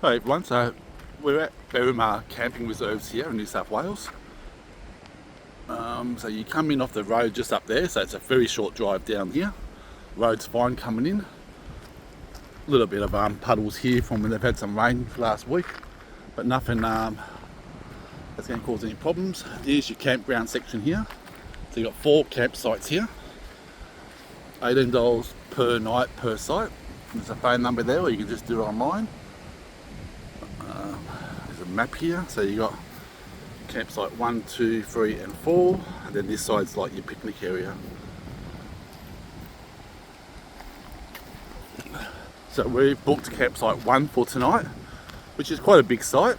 Hi everyone, so we're at Berrima camping reserves here in New South Wales. So you come in off the road just up there, so it's a very short drive down here. Road's fine coming in. A little bit of puddles here from when they've had some rain last week, but nothing that's going to cause any problems. Here's your campground section here. So you've got 4 campsites here. $18 per night per site. There's a phone number there, or you can just do it online. There's a map here, so you got campsite 1, 2, 3 and 4, and then this side's like your picnic area. So we've booked campsite 1 for tonight, which is quite a big site.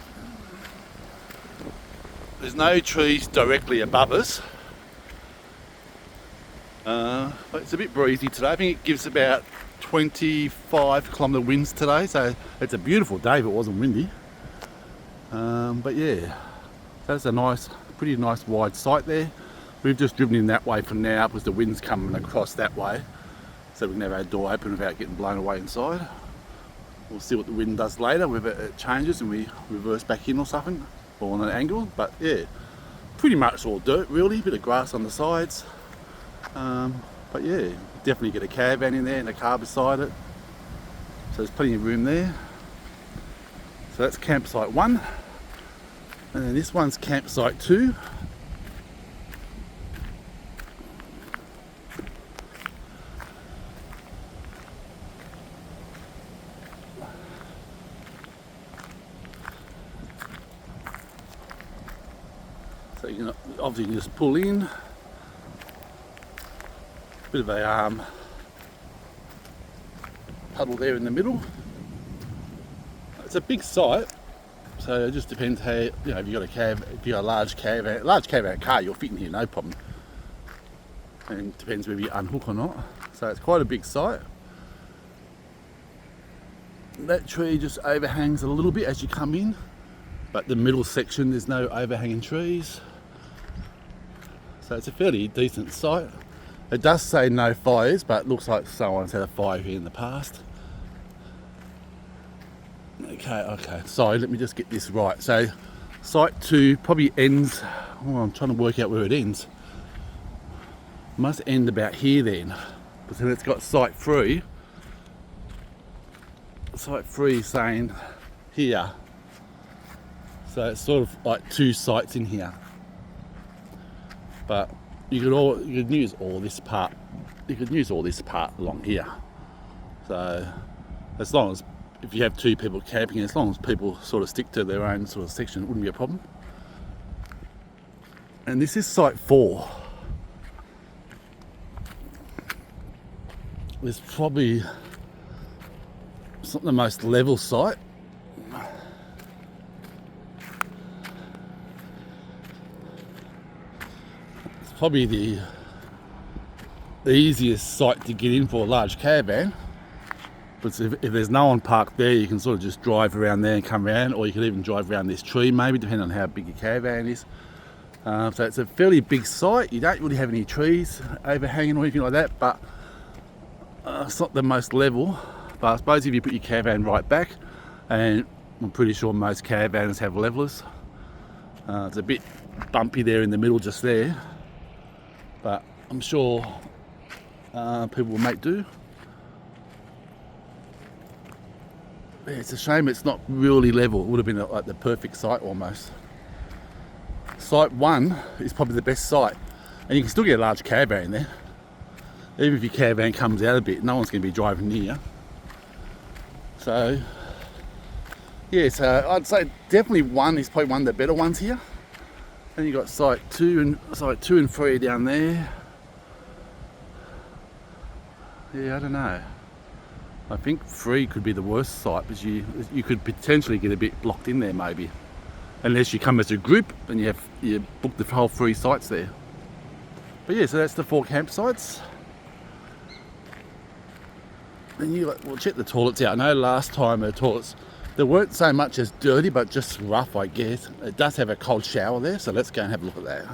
There's no trees directly above us, but it's a bit breezy today. I think it gives about 25-kilometre winds today, so it's a beautiful day if it wasn't windy. But yeah, that's a pretty nice wide site there. We've just driven in that way for now because the wind's coming across that way, so we can have our door open without getting blown away inside. We'll see what the wind does later, whether it changes and we reverse back in or something, or on an angle. But yeah, pretty much all dirt really, bit of grass on the sides. But yeah, definitely get a caravan in there and a car beside it. So there's plenty of room there. So that's campsite 1. And then this one's campsite 2. So you can obviously just pull in. Bit of a puddle there in the middle. It's a big site, so it just depends how, if you've got a large caravan car, you'll fit in here no problem. And it depends whether you unhook or not. So it's quite a big site. That tree just overhangs a little bit as you come in, but the middle section there's no overhanging trees. So it's a fairly decent site. It does say no fires, but it looks like someone's had a fire here in the past. Okay, sorry, let me just get this right. So site 2 probably ends, I'm trying to work out where it ends. Must end about here then, because then it's got site 3. Site 3 is saying here. So it's sort of like 2 sites in here. But you could use all this part. You could use all this part along here. So as long as, if you have 2 people camping, as long as people sort of stick to their own sort of section, it wouldn't be a problem. And this is site 4. It's probably, it's not the most level site. It's probably the easiest site to get in for a large caravan. But if there's no one parked there, you can sort of just drive around there and come around, or you could even drive around this tree maybe, depending on how big your caravan is. So it's a fairly big site. You don't really have any trees overhanging or anything like that, but it's not the most level. But I suppose if you put your caravan right back, and I'm pretty sure most caravans have levelers. It's a bit bumpy there in the middle just there, but I'm sure people will make do. Yeah, it's a shame it's not really level. It would have been like the perfect site almost. Site 1 is probably the best site, and you can still get a large caravan in there. Even if your caravan comes out a bit, no one's going to be driving near. So yeah, so I'd say definitely 1 is probably one of the better ones here. Then you got site 2 and 3 down there. Yeah, I don't know. I think 3 could be the worst site, because you could potentially get a bit blocked in there maybe, unless you come as a group and you book the whole 3 sites there. But yeah, so that's the 4 campsites. And we'll check the toilets out. I know last time the toilets, they weren't so much as dirty, but just rough, I guess. It does have a cold shower there, so let's go and have a look at that.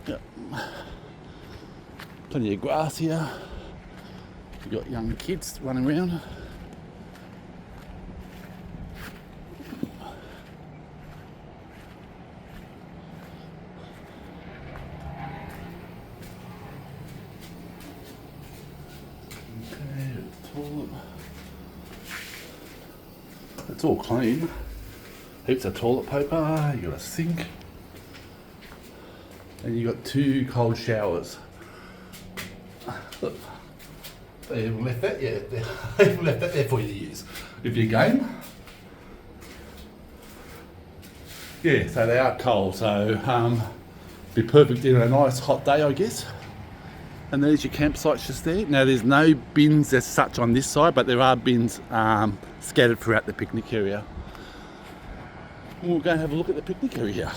Yep. Plenty of grass here. We've got young kids running around. toilet. It's all clean. Heaps of toilet paper, you got a sink. And you got 2 cold showers. Look, they even left that, yeah, they even left that there for you to use if you're game. Yeah, so they are cold, so be perfect in a nice hot day, I guess. And there's your campsites just there. Now there's no bins as such on this side, but there are bins scattered throughout the picnic area. We'll go and have a look at the picnic area.